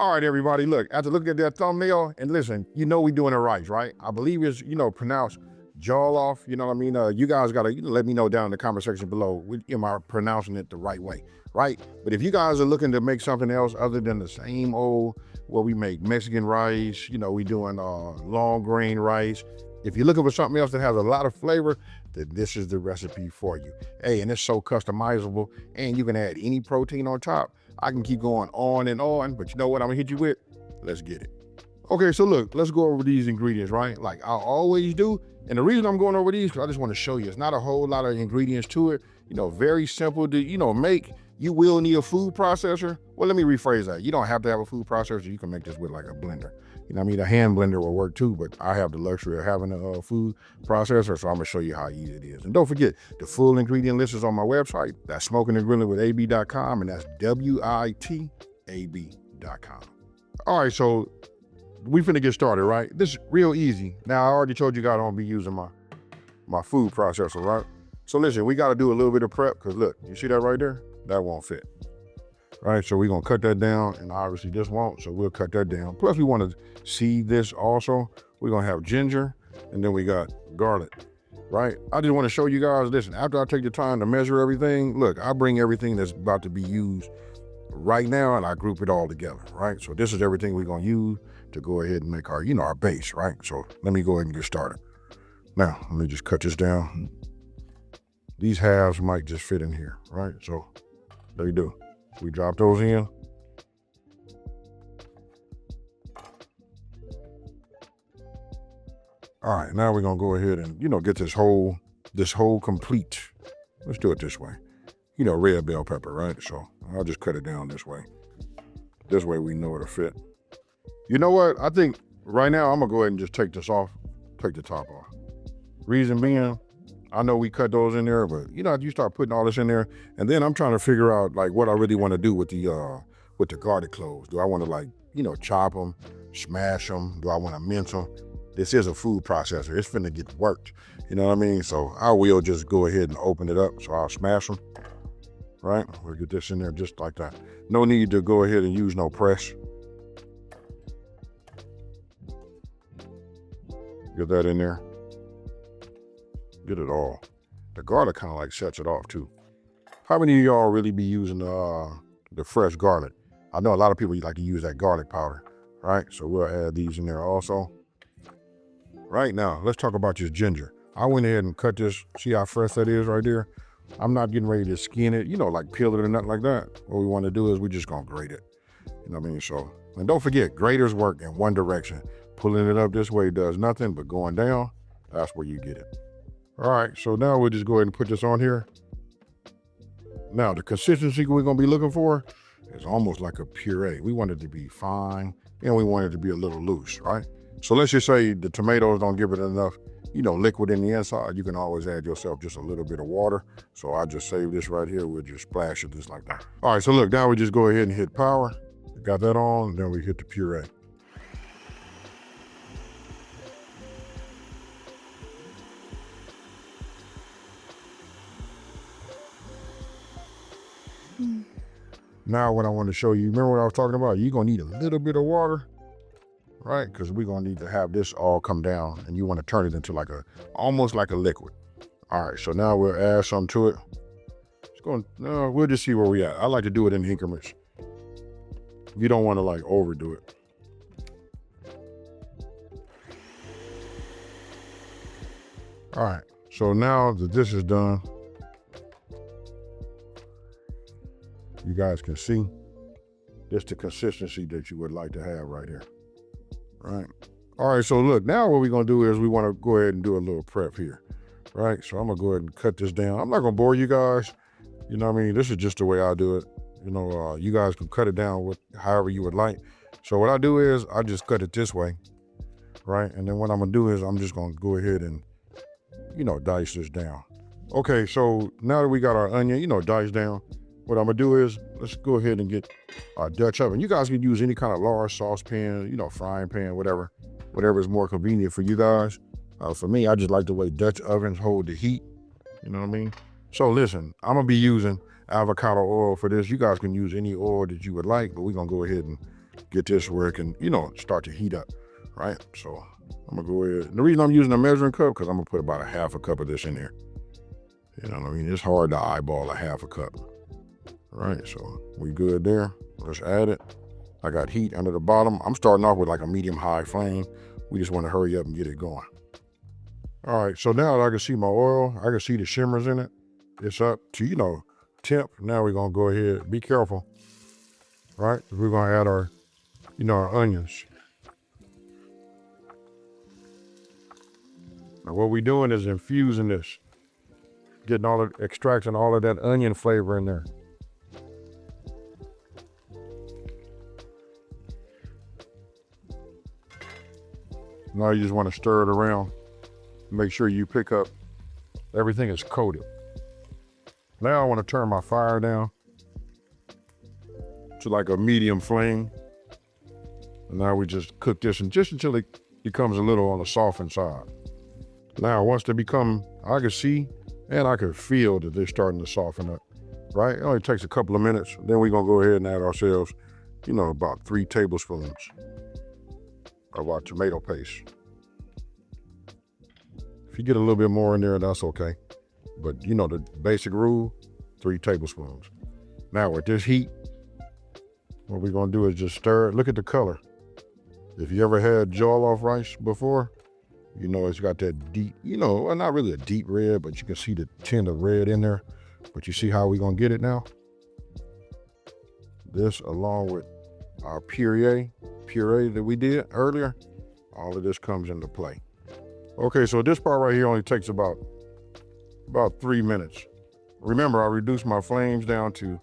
All right, everybody, look, after looking at that thumbnail, and listen, you know we doing it right, right? I believe it's, pronounced Jollof, you know what I mean? You guys got to let me know down in the comment section below, am I pronouncing it the right way, right? But if you guys are looking to make something else other than the same old, well, we make Mexican rice, we doing long grain rice. If you're looking for something else that has a lot of flavor, then this is the recipe for you. Hey, and it's so customizable, and you can add any protein on top. I can keep going on and on, but you know what I'm gonna hit you with? Let's get it. Okay, so look, let's go over these ingredients, right? Like I always do. And the reason I'm going over these, because I just want to show you, it's not a whole lot of ingredients to it. Very simple to, make. You will need a food processor. Well, let me rephrase that. You don't have to have a food processor. You can make this with like a blender. A hand blender will work too, but I have the luxury of having a food processor, so I'm gonna show you how easy it is. And don't forget, the full ingredient list is on my website. That's Smokin and Grillin with AB.com, and that's WITAB.com. All right, so we finna get started, right? This is real easy. Now, I already told you guys I don't be using my food processor, right? So listen, we gotta do a little bit of prep, because look, you see that right there? That won't fit. Right, so we're gonna cut that down, and obviously this won't, so we'll cut that down. Plus we wanna seed this also. We're gonna have ginger, and then we got garlic, right? I just wanna show you guys, listen, after I take the time to measure everything, look, I bring everything that's about to be used right now, and I group it all together, right? So this is everything we're gonna use to go ahead and make our, our base, right? So let me go ahead and get started. Now, let me just cut this down. These halves might just fit in here, right? So they do. We drop those in. All right, now we're gonna go ahead and, get this whole complete, let's do it this way. Red bell pepper, right? So I'll just cut it down this way. This way we know it'll fit. You know what? I think right now I'm gonna go ahead and just take this off, take the top off. Reason being, I know we cut those in there, but you start putting all this in there, and then I'm trying to figure out like what I really want to do with the garlic cloves. Do I want to chop them, smash them? Do I want to mince them? This is a food processor. It's finna get worked. You know what I mean? So I will just go ahead and open it up. So I'll smash them, right? We'll get this in there just like that. No need to go ahead and use no press. Get that in there. Get it all. The garlic kind of like sets it off too. How many of y'all really be using the fresh garlic? I know a lot of people like to use that garlic powder, right? So we'll add these in there also. Right now, let's talk about this ginger. I went ahead and cut this. See how fresh that is right there? I'm not getting ready to skin it, like peel it or nothing like that. What we want to do is we're just gonna grate it. You know what I mean? So, and don't forget, graters work in one direction. Pulling it up this way does nothing, but going down, that's where you get it. All right, so now we'll just go ahead and put this on here. Now, the consistency we're gonna be looking for is almost like a puree. We want it to be fine, and we want it to be a little loose, right? So let's just say the tomatoes don't give it enough, liquid in the inside. You can always add yourself just a little bit of water. So I just save this right here. We'll just splash it just like that. All right, so look, now we just go ahead and hit power. Got that on, and then we hit the puree. Now what I want to show you, remember what I was talking about? You're gonna need a little bit of water, right? Because we're gonna need to have this all come down, and you want to turn it into almost like a liquid. All right, so now we'll add some to it. We'll just see where we at. I like to do it in increments. You don't want to overdo it. All right, so now that this is done, you guys can see this the consistency that you would like to have right here, right? All right, so look, now what we're gonna do is we wanna go ahead and do a little prep here, right? So I'm gonna go ahead and cut this down. I'm not gonna bore you guys, you know what I mean? This is just the way I do it. You guys can cut it down however you would like. So what I do is I just cut it this way, right? And then what I'm gonna do is I'm just gonna go ahead and, dice this down. Okay, so now that we got our onion, diced down, what I'm gonna do is, let's go ahead and get our Dutch oven. You guys can use any kind of large saucepan, frying pan, whatever is more convenient for you guys. For me, I just like the way Dutch ovens hold the heat, you know what I mean? So listen, I'm gonna be using avocado oil for this. You guys can use any oil that you would like, but we're gonna go ahead and get this where it can, start to heat up, right? So I'm gonna go ahead. The reason I'm using a measuring cup, because I'm gonna put about a half a cup of this in there. You know what I mean? It's hard to eyeball a half a cup. All right, so we good there. Let's add it. I got heat under the bottom. I'm starting off with like a medium-high flame. We just want to hurry up and get it going. All right, so now that I can see my oil, I can see the shimmers in it. It's up to, temp. Now we're gonna go ahead, be careful, right? We're gonna add our, our onions. Now what we're doing is infusing this, extracting all of that onion flavor in there. Now you just want to stir it around. Make sure you pick up everything is coated. Now I want to turn my fire down to like a medium flame. And now we just cook this just until it becomes a little on the softened side. Now once they become, I can see and I can feel that they're starting to soften up, right? It only takes a couple of minutes. Then we're gonna go ahead and add ourselves, about 3 tablespoons of our tomato paste. If you get a little bit more in there, that's okay. But the basic rule, 3 tablespoons. Now with this heat, what we're gonna do is just stir it. Look at the color. If you ever had jollof rice before, it's got that deep, well, not really a deep red, but you can see the tint of red in there. But you see how we're gonna get it now? This along with our puree that we did earlier, all of this comes into play. Okay, so this part right here only takes about 3 minutes. Remember, I reduced my flames down to,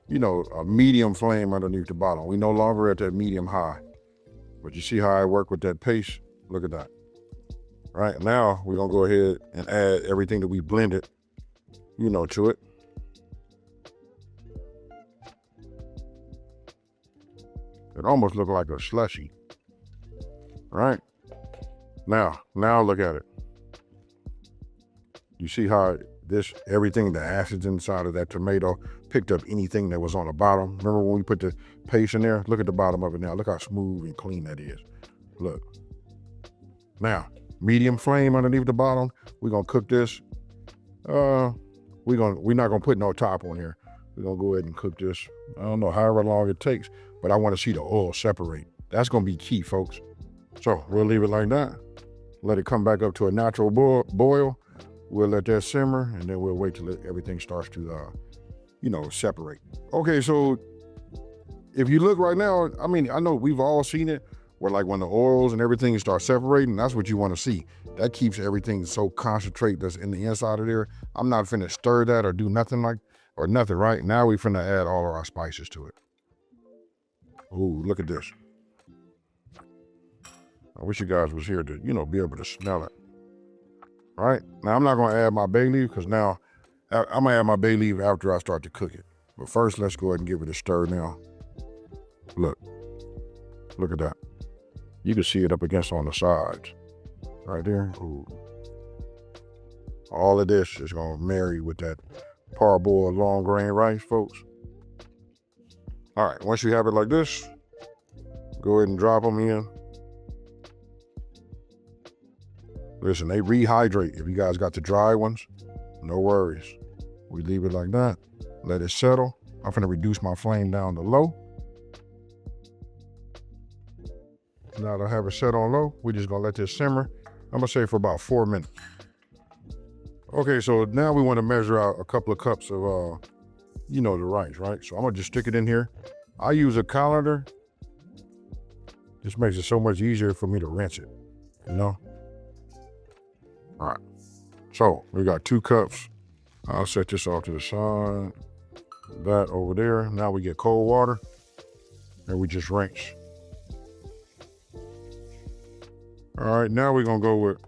a medium flame underneath the bottom. We no longer at that medium high. But you see how I work with that paste? Look at that. All right, now we're gonna go ahead and add everything that we blended, to it. It almost looked like a slushy, right? Now look at it. You see how everything, the acids inside of that tomato picked up anything that was on the bottom. Remember when we put the paste in there? Look at the bottom of it now. Look how smooth and clean that is. Look. Now, medium flame underneath the bottom. We're gonna cook this. We're not gonna put no top on here. We're gonna go ahead and cook this. I don't know, however long it takes, but I want to see the oil separate. That's gonna be key, folks. So we'll leave it like that. Let it come back up to a natural boil. We'll let that simmer, and then we'll wait till everything starts to, separate. Okay, so if you look right now, I know we've all seen it, where like when the oils and everything start separating, that's what you want to see. That keeps everything so concentrated that's in the inside of there. I'm not finna stir that or do nothing right? Now we finna add all of our spices to it. Ooh, look at this. I wish you guys was here to, be able to smell it. All right, now I'm not gonna add my bay leaf because now I'm gonna add my bay leaf after I start to cook it. But first, let's go ahead and give it a stir now. Look at that. You can see it up against on the sides, right there. Ooh. All of this is gonna marry with that parboiled long grain rice, folks. All right, once you have it like this, go ahead and drop them in. Listen, they rehydrate. If you guys got the dry ones, no worries. We leave it like that, let it settle. I'm gonna reduce my flame down to low. Now that I have it set on low, we're just gonna let this simmer. I'm gonna say for about 4 minutes. Okay, so now we wanna measure out a couple of cups of, the rice, right? So I'm gonna just stick it in here. I use a colander. This makes it so much easier for me to rinse it, All right, so we got 2 cups. I'll set this off to the side. That over there. Now we get cold water and we just rinse. All right, now we're gonna go with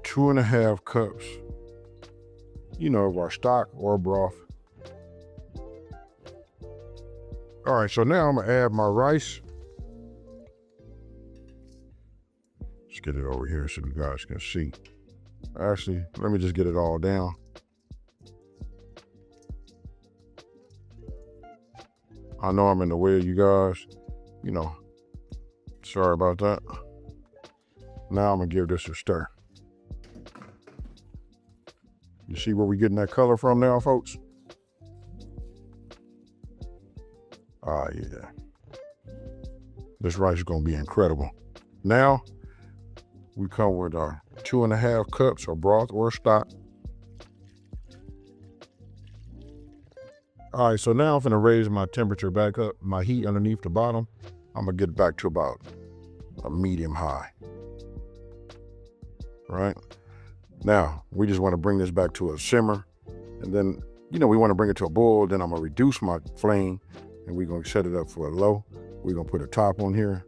2.5 cups, of our stock or broth. All right, so now I'm gonna add my rice. Let's get it over here so you guys can see. Actually, let me just get it all down. I know I'm in the way of you guys, you know, sorry about that. Now I'm gonna give this a stir. You see where we getting that color from now, folks? Ah, yeah. This rice is gonna be incredible. Now, we come with our 2.5 cups of broth or stock. All right, so now I'm gonna raise my temperature back up, my heat underneath the bottom. I'm gonna get it back to about a medium high, right? Now, we just wanna bring this back to a simmer, and then, we wanna bring it to a boil, then I'm gonna reduce my flame, and we're gonna set it up for a low. We're gonna put a top on here,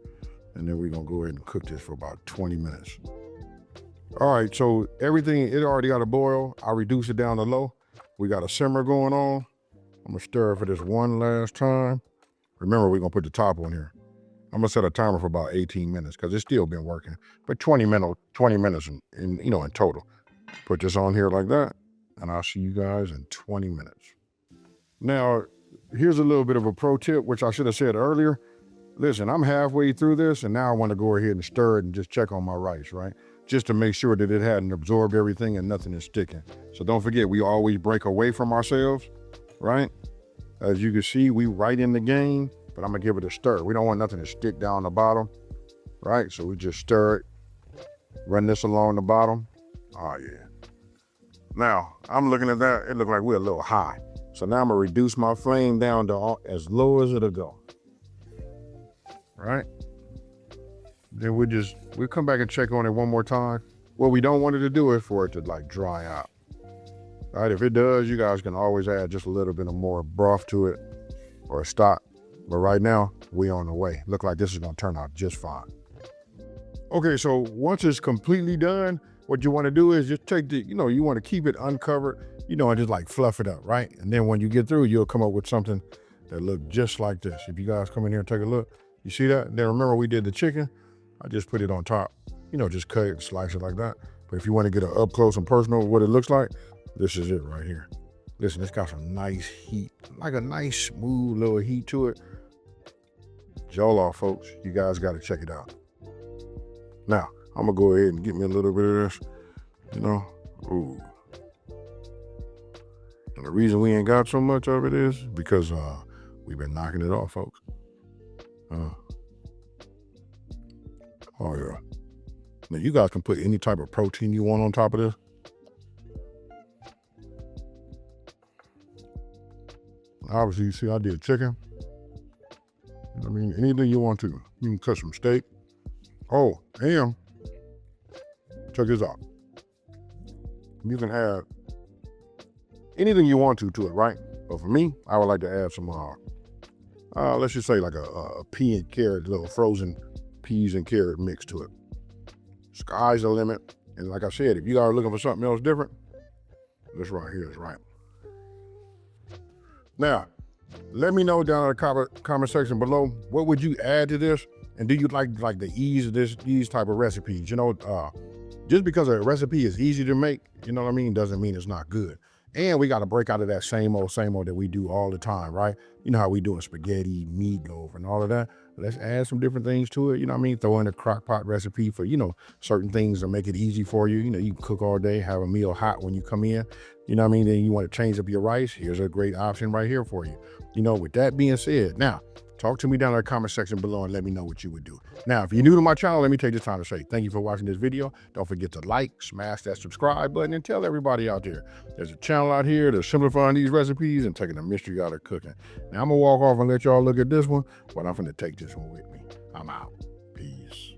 and then we're gonna go ahead and cook this for about 20 minutes. All right, so everything, it already got a boil. I reduce it down to low. We got a simmer going on. I'm gonna stir it for this one last time. Remember, we're gonna put the top on here. I'm gonna set a timer for about 18 minutes because it's still been working, but 20 minutes in total. Put this on here like that, and I'll see you guys in 20 minutes. Now, here's a little bit of a pro tip, which I should have said earlier. Listen, I'm halfway through this, and now I want to go ahead and stir it and just check on my rice, right? Just to make sure that it hadn't absorbed everything and nothing is sticking. So don't forget, we always break away from ourselves, right? As you can see, we right in the game, but I'm gonna give it a stir. We don't want nothing to stick down the bottom, right? So we just stir it, run this along the bottom. Oh yeah. Now, I'm looking at that, it looked like we're a little high. So now I'm gonna reduce my flame down to as low as it'll go. Right? Then we'll come back and check on it one more time. What we don't want it to do is for it to like dry out. All right, if it does, you guys can always add just a little bit of more broth to it or stock. But right now, we on the way. Look like this is gonna turn out just fine. Okay, so once it's completely done, what you wanna do is just take you wanna keep it uncovered, and just like fluff it up, right? And then when you get through, you'll come up with something that looks just like this. If you guys come in here and take a look, you see that? And then remember we did the chicken, I just put it on top, just cut it, slice it like that. But if you wanna get an up close and personal what it looks like, this is it right here. Listen, it's got some nice heat, like a nice smooth little heat to it. Jollof, folks, you guys gotta check it out. Now, I'm gonna go ahead and get me a little bit of this, ooh. And the reason we ain't got so much of it is because we've been knocking it off, folks. Oh yeah. Now you guys can put any type of protein you want on top of this. Obviously, you see I did chicken. Anything you want to. You can cut some steak. Oh, and check this out. You can add anything you want to it, right? But for me, I would like to add some, let's just say like a pea and carrot, little frozen peas and carrot mix to it. Sky's the limit. And like I said, if you guys are looking for something else different, this right here is right. Now, let me know down in the comment section below, what would you add to this? And do you like the ease of these type of recipes? Just because a recipe is easy to make, doesn't mean it's not good. And we got to break out of that same old that we do all the time, right? You know how we doing spaghetti, meatloaf, and all of that. Let's add some different things to it. Throw in a crock pot recipe for, certain things to make it easy for you. You can cook all day, have a meal hot when you come in. Then you want to change up your rice. Here's a great option right here for you. With that being said, now, talk to me down in the comment section below and let me know what you would do. Now, if you're new to my channel, let me take this time to say thank you for watching this video. Don't forget to like, smash that subscribe button, and tell everybody out there. There's a channel out here that's simplifying these recipes and taking the mystery out of cooking. Now, I'm going to walk off and let y'all look at this one, but I'm going to take this one with me. I'm out. Peace.